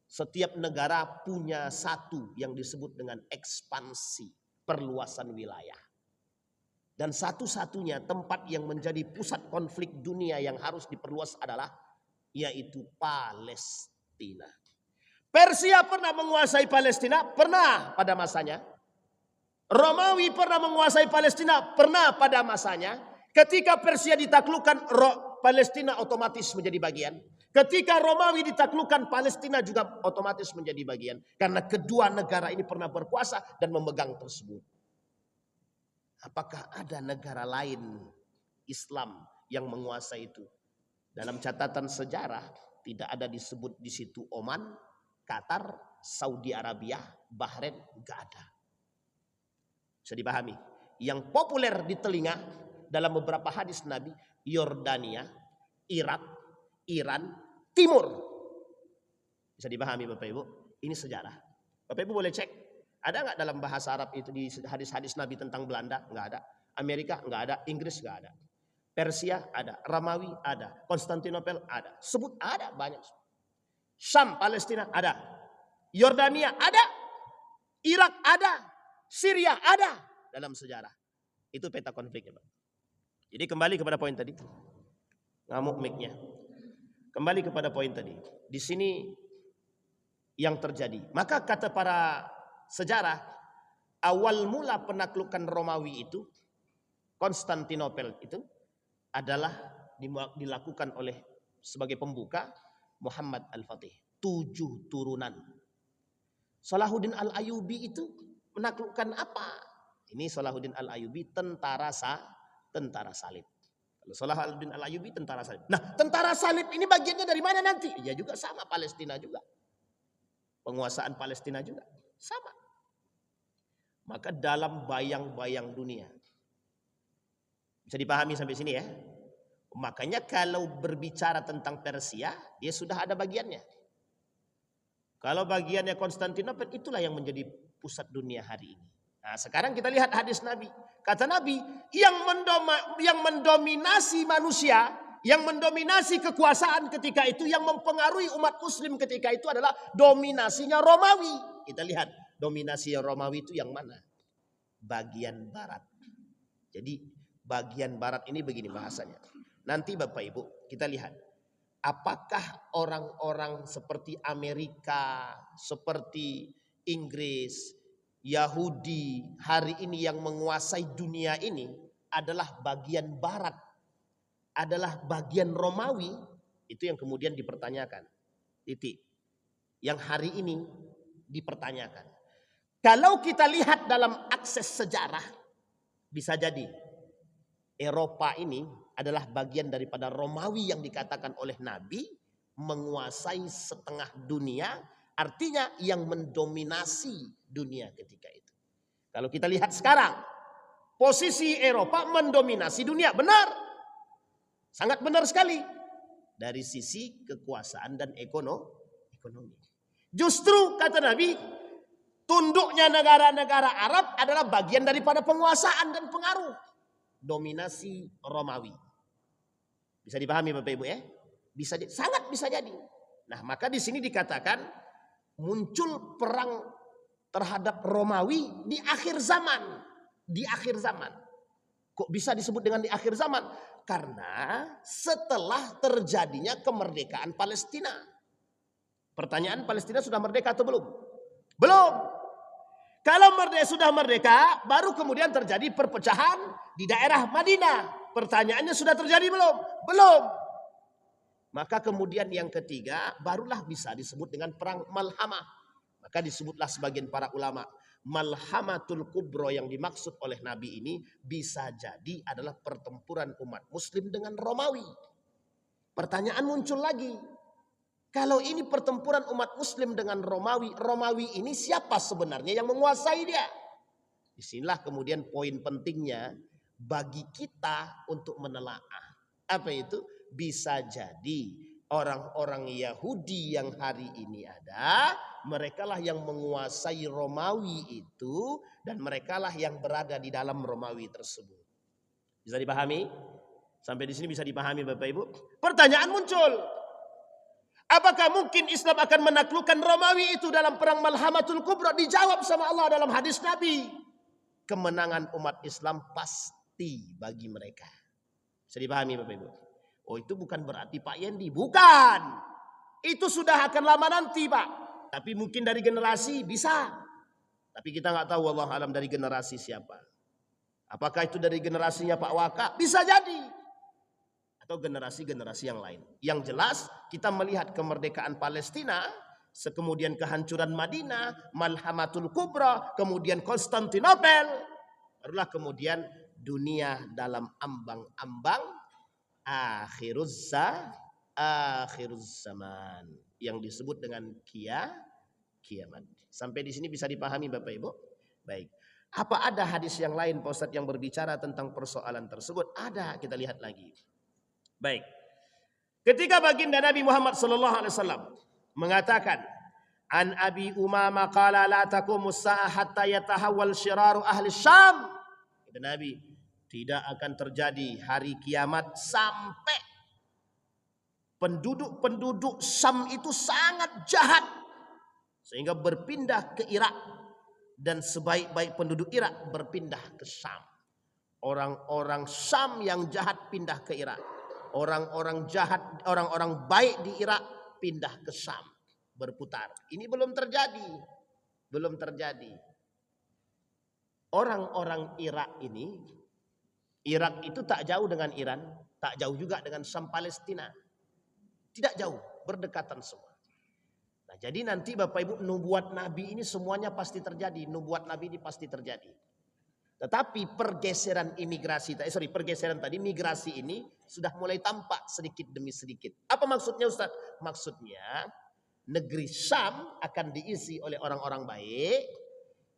Setiap negara punya satu yang disebut dengan ekspansi, perluasan wilayah. Dan satu-satunya tempat yang menjadi pusat konflik dunia yang harus diperluas adalah yaitu Palestina. Persia pernah menguasai Palestina? Pernah pada masanya. Romawi pernah menguasai Palestina? Pernah pada masanya. Ketika Persia ditaklukkan, Palestina otomatis menjadi bagian. Ketika Romawi ditaklukkan, Palestina juga otomatis menjadi bagian. Karena kedua negara ini pernah berkuasa dan memegang tersebut. Apakah ada negara lain Islam yang menguasai itu? Dalam catatan sejarah tidak ada disebut di situ Oman, Qatar, Saudi Arabia, Bahrain, enggak ada. Bisa dipahami? Yang populer di telinga dalam beberapa hadis Nabi, Yordania, Irak, Iran, Timur. Bisa dipahami Bapak Ibu? Ini sejarah. Bapak Ibu boleh cek. Ada nggak dalam bahasa Arab itu di hadis-hadis Nabi tentang Belanda? Nggak ada. Amerika nggak ada. Inggris nggak ada. Persia ada, Romawi ada, Konstantinopel ada. Sebut ada banyak. Syam, Palestina ada. Yordania ada. Irak ada. Syria ada dalam sejarah. Itu peta konfliknya, Pak. Jadi kembali kepada poin tadi. Ngamuk mic-nya. Kembali kepada poin tadi. Di sini yang terjadi. Maka kata para sejarah, awal mula penaklukan Romawi itu, Konstantinopel itu adalah dilakukan oleh sebagai pembuka Muhammad Al-Fatih. 7 turunan. Salahuddin Al-Ayyubi itu menaklukkan apa? Ini Salahuddin Al-Ayyubi tentara salib. Kalau Salahuddin Al-Ayyubi tentara salib. Nah, tentara salib ini bagiannya dari mana nanti? Ya juga sama, Palestina juga. Penguasaan Palestina juga sama. Maka dalam bayang-bayang dunia. Bisa dipahami sampai sini ya? Makanya kalau berbicara tentang Persia, dia sudah ada bagiannya. Kalau bagiannya Konstantinopel, itulah yang menjadi pusat dunia hari ini. Nah, sekarang kita lihat hadis Nabi. Kata Nabi, yang mendominasi manusia, yang mendominasi kekuasaan ketika itu, yang mempengaruhi umat muslim ketika itu adalah dominasinya Romawi. Kita lihat dominasi Romawi itu yang mana? Bagian barat. Jadi bagian barat ini begini bahasanya. Nanti Bapak Ibu kita lihat. Apakah orang-orang seperti Amerika, seperti Inggris, Yahudi hari ini yang menguasai dunia ini adalah bagian barat, adalah bagian Romawi, itu yang kemudian dipertanyakan. Titik. Yang hari ini dipertanyakan. Kalau kita lihat dalam akses sejarah, bisa jadi Eropa ini adalah bagian daripada Romawi yang dikatakan oleh Nabi menguasai setengah dunia, artinya yang mendominasi dunia ketika itu. Kalau kita lihat sekarang, posisi Eropa mendominasi dunia, benar. Sangat benar sekali. Dari sisi kekuasaan dan ekonomi. Justru kata Nabi, tunduknya negara-negara Arab adalah bagian daripada penguasaan dan pengaruh dominasi Romawi. Bisa dipahami Bapak Ibu ya? Sangat bisa jadi. Nah, maka di sini dikatakan muncul perang terhadap Romawi di akhir zaman. Di akhir zaman. Kok bisa disebut dengan di akhir zaman? Karena setelah terjadinya kemerdekaan Palestina. Pertanyaan, Palestina sudah merdeka atau belum? Belum. Kalau sudah merdeka, baru kemudian terjadi perpecahan di daerah Madinah. Pertanyaannya sudah terjadi belum? Belum. Maka kemudian yang ketiga, barulah bisa disebut dengan perang Malhamah. Maka disebutlah sebagian para ulama, Malhamatul Kubro yang dimaksud oleh Nabi ini bisa jadi adalah pertempuran umat muslim dengan Romawi. Pertanyaan muncul lagi. Kalau ini pertempuran umat muslim dengan Romawi, Romawi ini siapa sebenarnya yang menguasai dia? Disinilah kemudian poin pentingnya bagi kita untuk menelaah. Apa itu? Bisa jadi orang-orang Yahudi yang hari ini ada, merekalah yang menguasai Romawi itu, dan merekalah yang berada di dalam Romawi tersebut. Bisa dipahami? Sampai di sini bisa dipahami Bapak Ibu? Pertanyaan muncul. Apakah mungkin Islam akan menaklukkan Romawi itu dalam perang Malhamatul Kubra? Dijawab sama Allah dalam hadis Nabi. Kemenangan umat Islam pasti bagi mereka. Bisa dipahami Bapak Ibu? Oh, itu bukan berarti Pak Yendi. Bukan. Itu sudah akan lama nanti Pak. Tapi mungkin dari generasi bisa. Tapi kita nggak tahu wallahu alam dari generasi siapa. Apakah itu dari generasinya Pak Waka? Bisa jadi. Atau generasi-generasi yang lain. Yang jelas kita melihat kemerdekaan Palestina, kemudian kehancuran Madinah, Malhamatul Kubra, kemudian Konstantinopel, barulah kemudian dunia dalam ambang-ambang akhiruz zaman yang disebut dengan kiamat. Sampai di sini bisa dipahami Bapak Ibu? Baik. Apa ada hadis yang lain Pak Ustadz yang berbicara tentang persoalan tersebut? Ada, kita lihat lagi. Baik. Ketika baginda Nabi Muhammad sallallahu alaihi wasallam mengatakan, "An Abi Umamah qala la taqumus saa'ah hatta yatahawwal syiraru ahli Syam." Kata Nabi, Tidak akan terjadi hari kiamat sampai penduduk-penduduk Syam itu sangat jahat sehingga berpindah ke Irak, dan sebaik-baik penduduk Irak berpindah ke Syam. Orang-orang Syam yang jahat pindah ke Irak. Orang-orang jahat, orang-orang baik di Irak pindah ke Syam, berputar. Ini belum terjadi. Belum terjadi. Orang-orang Irak ini, Irak itu tak jauh dengan Iran, tak jauh juga dengan Syam Palestina. Tidak jauh, berdekatan semua. Nah, jadi nanti Bapak Ibu, nubuat Nabi ini semuanya pasti terjadi. Nubuat Nabi ini pasti terjadi. Tetapi pergeseran migrasi ini sudah mulai tampak sedikit demi sedikit. Apa maksudnya Ustaz? Maksudnya negeri Syam akan diisi oleh orang-orang baik.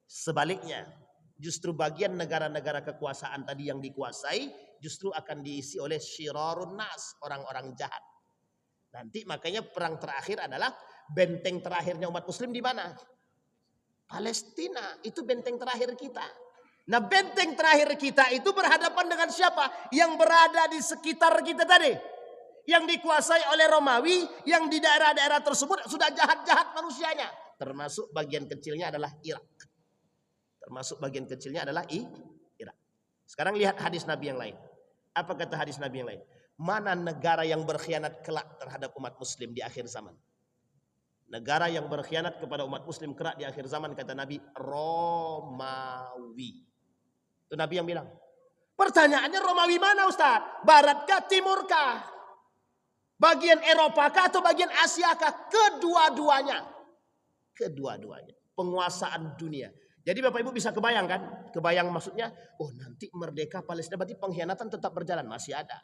Sebaliknya, justru bagian negara-negara kekuasaan tadi yang dikuasai justru akan diisi oleh syirarun nas, orang-orang jahat. Nanti makanya perang terakhir adalah benteng terakhirnya umat muslim di mana? Palestina. Itu benteng terakhir kita. Nah, benteng terakhir kita itu berhadapan dengan siapa? Yang berada di sekitar kita tadi. Yang dikuasai oleh Romawi, yang di daerah-daerah tersebut sudah jahat-jahat manusianya. Termasuk bagian kecilnya adalah Irak. Irak. Sekarang lihat hadis Nabi yang lain. Apa kata hadis Nabi yang lain? Mana negara yang berkhianat kelak terhadap umat muslim di akhir zaman? Negara yang berkhianat kepada umat muslim kelak di akhir zaman, kata Nabi, Romawi. Itu Nabi yang bilang. Pertanyaannya, Romawi mana Ustaz? Baratkah, timurkah? Bagian Eropakah atau bagian Asiakah? Kedua-duanya. Penguasaan dunia. Jadi Bapak Ibu bisa kebayang kan? Kebayang maksudnya, oh nanti merdeka Palestina berarti pengkhianatan tetap berjalan. Masih ada.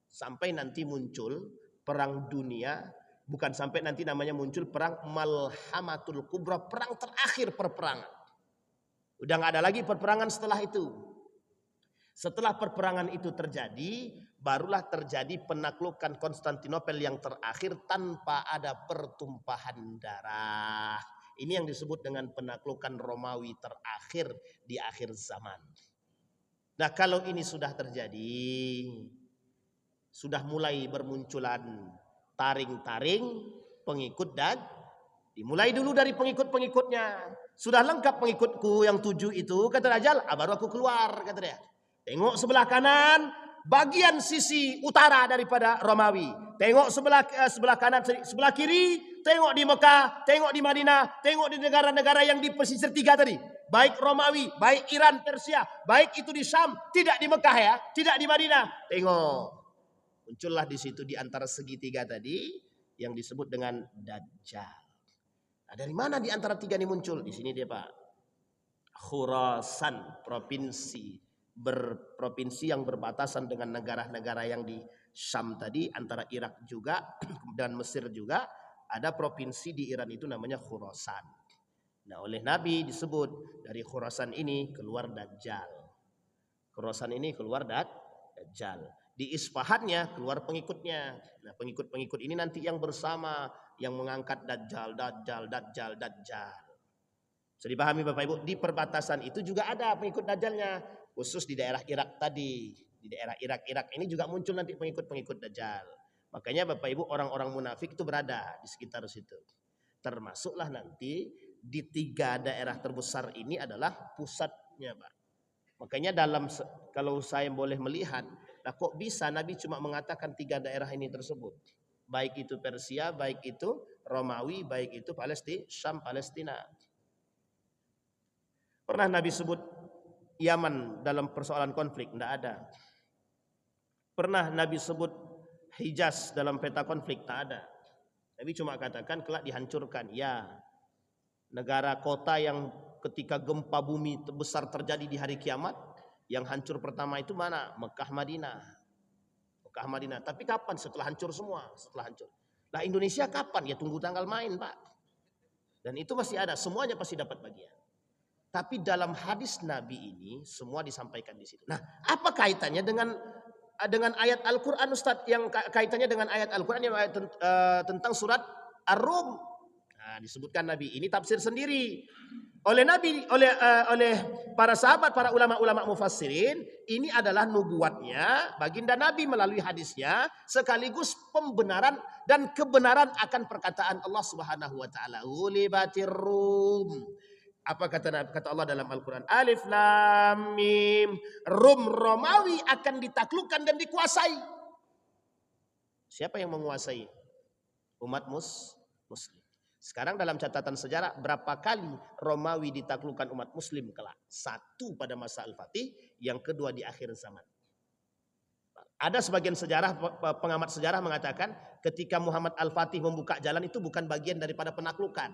Sampai nanti muncul perang dunia. Bukan sampai nanti namanya muncul perang Malhamatul Kubra. Perang terakhir perperangan. Udah gak ada lagi perperangan setelah itu. Setelah perperangan itu terjadi, barulah terjadi penaklukan Konstantinopel yang terakhir tanpa ada pertumpahan darah. Ini yang disebut dengan penaklukan Romawi terakhir di akhir zaman. Nah, kalau ini sudah terjadi, sudah mulai bermunculan taring-taring pengikut, dan dimulai dulu dari pengikut-pengikutnya. Sudah lengkap pengikutku yang 7 itu, kata Dajjal, baru aku keluar, kata dia. Tengok sebelah kanan, bagian sisi utara daripada Romawi. Tengok sebelah kanan, sebelah kiri, tengok di Mekah, tengok di Madinah, tengok di negara-negara yang di pesisir 3 tadi. Baik Romawi, baik Iran, Persia, baik itu di Syam, tidak di Mekah ya, tidak di Madinah. Tengok. Muncullah di situ di antara segitiga tadi yang disebut dengan Dajjal. Nah, dari mana di antara 3 ini muncul? Di sini dia Pak. Khurasan, provinsi yang berbatasan dengan negara-negara yang di Syam tadi, antara Irak juga dan Mesir juga. Ada provinsi di Iran itu namanya Khurasan. Nah, oleh Nabi disebut dari Khurasan ini keluar Dajjal. Khurasan ini keluar Dajjal. Di Isfahannya keluar pengikutnya. Nah, pengikut-pengikut ini nanti yang bersama, yang mengangkat Dajjal. Bisa dipahami Bapak Ibu? Di perbatasan itu juga ada pengikut Dajjalnya. Khusus di daerah Irak tadi. Di daerah Irak ini juga muncul nanti pengikut-pengikut Dajjal. Makanya Bapak Ibu, orang-orang munafik itu berada di sekitar situ. Termasuklah nanti di 3 daerah terbesar ini adalah pusatnya Pak. Makanya kalau saya boleh melihat, nah kok bisa Nabi cuma mengatakan 3 daerah ini tersebut. Baik itu Persia, baik itu Romawi, baik itu Syam Palestina. Pernah Nabi sebut Yaman dalam persoalan konflik? Tidak ada. Pernah Nabi sebut Hijaz dalam peta konflik? Tak ada. Nabi cuma katakan kelak dihancurkan. Ya, negara kota yang ketika gempa bumi besar terjadi di hari kiamat, yang hancur pertama itu mana? Mekah Madinah. Tapi kapan? Setelah hancur semua. Nah, Indonesia kapan? Ya tunggu tanggal main Pak. Dan itu masih ada. Semuanya pasti dapat bagian. Tapi dalam hadis Nabi ini semua disampaikan di situ. Nah, apa kaitannya dengan ayat Al-Quran Ustaz? Yang kaitannya dengan ayat Al-Quran yang tentang surat Ar-Rum. Nah, Nah, disebutkan Nabi ini tafsir sendiri oleh Nabi, oleh para sahabat, para ulama-ulama mufassirin. Ini adalah nubuatnya baginda Nabi melalui hadisnya, sekaligus pembenaran dan kebenaran akan perkataan Allah Subhanahu wa taala. Ghulibatir Rum. Apa kata Allah dalam Al-Quran? Alif Lam Mim. Rum, Romawi akan ditaklukkan dan dikuasai. Siapa yang menguasai? Umat Muslim. Sekarang dalam catatan sejarah, berapa kali Romawi ditaklukkan umat Muslim kelak? Satu pada masa Al-Fatih, yang kedua di akhir zaman. Ada sebagian sejarah, pengamat sejarah mengatakan ketika Muhammad Al-Fatih membuka jalan itu bukan bagian daripada penaklukan.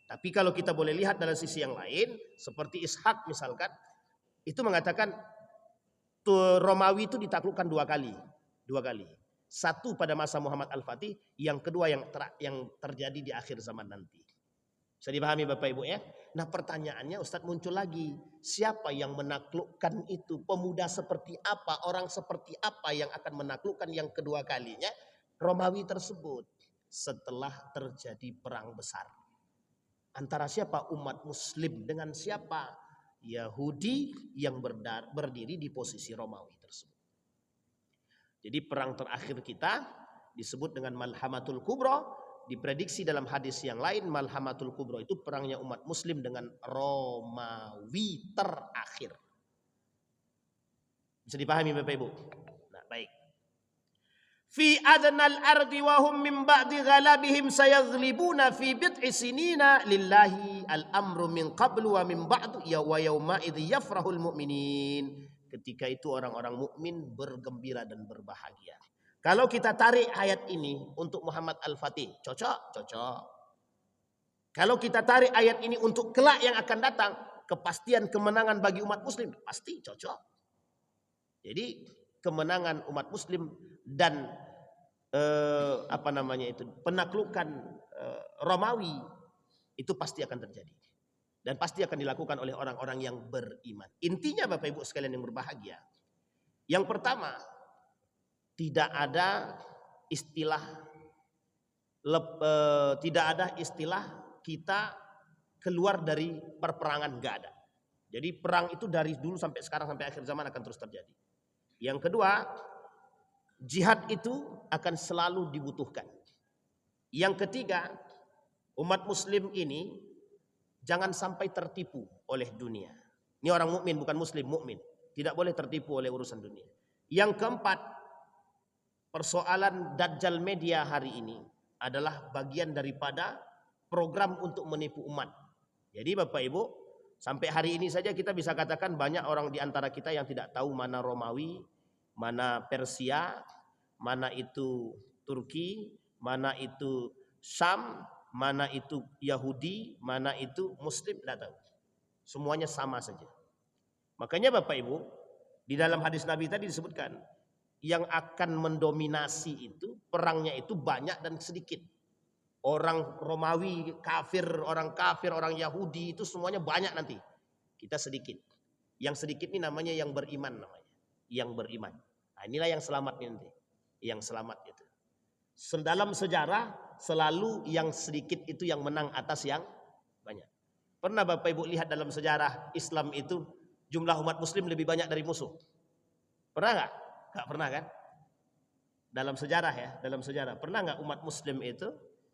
Tapi kalau kita boleh lihat dalam sisi yang lain, seperti Ishak misalkan, itu mengatakan Romawi itu ditaklukkan dua kali. Satu pada masa Muhammad Al-Fatih, yang kedua yang terjadi di akhir zaman nanti. Bisa dipahami Bapak Ibu ya? Nah pertanyaannya Ustadz muncul lagi. Siapa yang menaklukkan itu? Pemuda seperti apa? Orang seperti apa yang akan menaklukkan yang kedua kalinya? Romawi tersebut. Setelah terjadi perang besar. Antara siapa? Umat Muslim dengan siapa? Yahudi yang berdiri di posisi Romawi tersebut. Jadi perang terakhir kita disebut dengan Malhamatul Kubra. Diprediksi dalam hadis yang lain Malhamatul Kubra itu perangnya umat Muslim dengan Romawi terakhir. Bisa dipahami Bapak Ibu? Nah baik. Fi adnal ardi wa hum min ba'di ghalabihim sayaghlibuna fi bid'i sinina lillahi al-amru min qablu wa min ba'du ya wa yawma idh yafrahul mu'minin. Ketika itu orang-orang mukmin bergembira dan berbahagia. Kalau kita tarik ayat ini untuk Muhammad Al-Fatih, cocok? Cocok. Kalau kita tarik ayat ini untuk kelak yang akan datang, kepastian kemenangan bagi umat Muslim, pasti cocok. Jadi kemenangan umat Muslim dan penaklukan Romawi itu pasti akan terjadi. Dan pasti akan dilakukan oleh orang-orang yang beriman. Intinya Bapak Ibu sekalian yang berbahagia. Yang pertama, tidak ada istilah kita keluar dari perperangan, nggak ada. Jadi perang itu dari dulu sampai sekarang sampai akhir zaman akan terus terjadi. Yang kedua, jihad itu akan selalu dibutuhkan. Yang ketiga, umat Muslim ini jangan sampai tertipu oleh dunia. Ini orang mukmin bukan muslim, mukmin. Tidak boleh tertipu oleh urusan dunia. Yang keempat, persoalan Dajjal media hari ini adalah bagian daripada program untuk menipu umat. Jadi Bapak Ibu, sampai hari ini saja kita bisa katakan banyak orang di antara kita yang tidak tahu mana Romawi, mana Persia, mana itu Turki, mana itu Syam, mana itu Yahudi, mana itu Muslim, tidak tahu. Semuanya sama saja. Makanya Bapak Ibu, di dalam hadis Nabi tadi disebutkan, yang akan mendominasi itu, perangnya itu banyak dan sedikit. Orang Romawi, orang kafir, orang Yahudi itu semuanya banyak nanti. Kita sedikit. Yang sedikit ini namanya yang beriman namanya. Yang beriman. Nah, inilah yang selamat nanti. Yang selamat itu. Dalam sejarah selalu yang sedikit itu yang menang atas yang banyak. Pernah Bapak Ibu lihat dalam sejarah Islam itu jumlah umat Muslim lebih banyak dari musuh? Pernah nggak? Nggak pernah kan? Dalam sejarah ya, dalam sejarah pernah nggak umat Muslim itu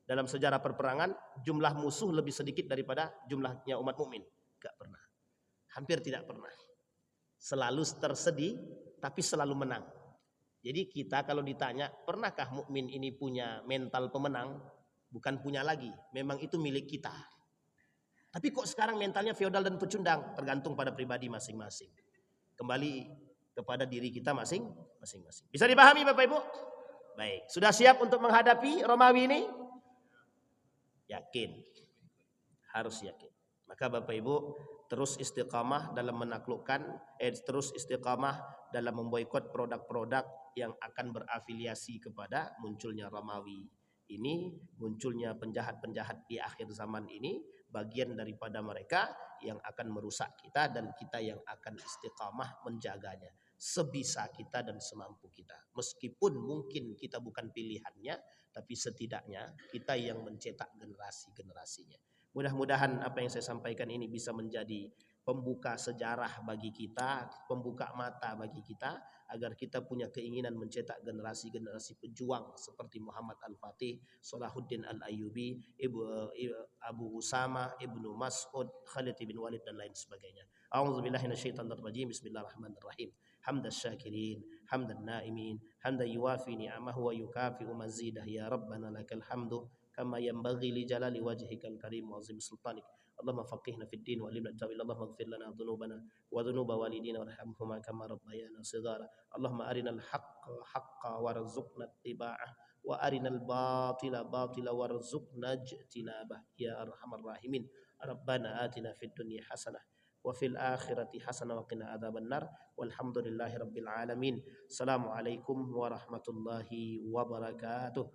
dalam sejarah perperangan jumlah musuh lebih sedikit daripada jumlahnya umat mukmin? Nggak pernah. Hampir tidak pernah. Selalu tersedih tapi selalu menang. Jadi kita kalau ditanya, pernahkah mukmin ini punya mental pemenang? Bukan punya lagi, memang itu milik kita. Tapi kok sekarang mentalnya feodal dan pecundang? Tergantung pada pribadi masing-masing. Kembali kepada diri kita masing-masing. Bisa dipahami Bapak Ibu? Baik, sudah siap untuk menghadapi Romawi ini? Yakin. Harus yakin. Maka Bapak Ibu terus istiqamah dalam menaklukkan, terus istiqamah dalam memboikot produk-produk yang akan berafiliasi kepada munculnya Romawi ini, munculnya penjahat-penjahat di akhir zaman ini, bagian daripada mereka yang akan merusak kita dan kita yang akan istiqamah menjaganya sebisa kita dan semampu kita. Meskipun mungkin kita bukan pilihannya, tapi setidaknya kita yang mencetak generasi-generasinya. Mudah-mudahan apa yang saya sampaikan ini bisa menjadi pembuka sejarah bagi kita, pembuka mata bagi kita, agar kita punya keinginan mencetak generasi-generasi pejuang seperti Muhammad Al-Fatih, Salahuddin Al-Ayyubi, Abu Usama, Ibnu Mas'ud, Khalid bin Walid dan lain sebagainya. A'udzubillahi minasyaitonir rajim. Bismillahirrahmanirrahim. Hamdas syakirin, hamdan naimin, hamdan yuwafi ni'amahu wa yukafi'u mazidah. Ya Rabbana lakal hamdu kama yanbaghi li jalali wajhikal karim wa azim sultanik. اللهم فقهنا في الدين وعلمنا التأويل. اللهم اغفر لنا ذنوبنا وذنوب والدينا وارحمهما كما ربيانا صغارا. اللهم أرنا الحق حقا وارزقنا اتباعه وأرنا الباطل باطلا وارزقنا اجتنابه يا أرحم الراحمين. ربنا آتنا في الدنيا حسنة وفي الآخرة حسنة وقنا عذاب النار والحمد لله رب العالمين. السلام عليكم ورحمة الله وبركاته.